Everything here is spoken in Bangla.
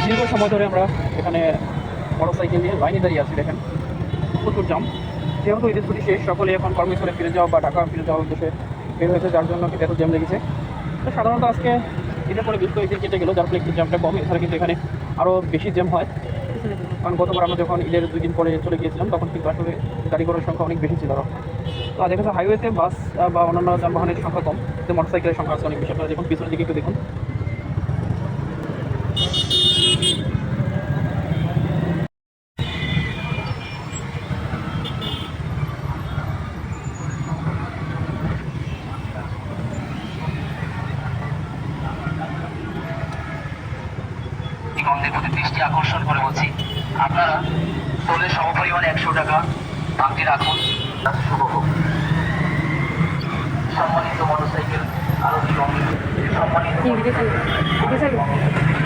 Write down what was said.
দীর্ঘ সময় ধরে আমরা এখানে মোটরসাইকেল নিয়ে লাইনে দাঁড়িয়ে আছি। দেখেন প্রচুর জাম। যেহেতু ঈদের ছুটি শেষ, সকলে এখন কর্মস্থলে ফিরে যাওয়া বা ঢাকা ফিরে যাওয়ার উদ্দেশ্যে বের হয়েছে, যার জন্য কিন্তু এত জ্যাম লেগেছে। তো সাধারণত আজকে ঈদের পরে বেশ কয়েকদিন কেটে গেল, যার ফলে একটু জ্যামটা কম। এছাড়া কিন্তু এখানে আরও বেশি জ্যাম হয়, কারণ গতবার আমরা যখন ঈদের 2 দিন পরে চলে গিয়েছিলাম তখন কিন্তু আসলে গাড়ি ঘোড়ার সংখ্যা অনেক বেশি ছিল। তো দেখা যাচ্ছে হাইওয়েতে বাস বা অন্যান্য যানবাহনের সংখ্যা কম, কিন্তু মোটরসাইকেলের সংখ্যা আছে অনেক বেশি। আপনারা দেখুন পিছনের দিকে একটু দেখুন। দিগন্তের প্রতি দৃষ্টি আকর্ষণ করে বলছি, আপনারা টোলের সমপরিমাণে 100 টাকা ভাঙতি রাখুন। শুভ হোক। সম্মানিত মোটরসাইকেল আরোহী সম্মানিত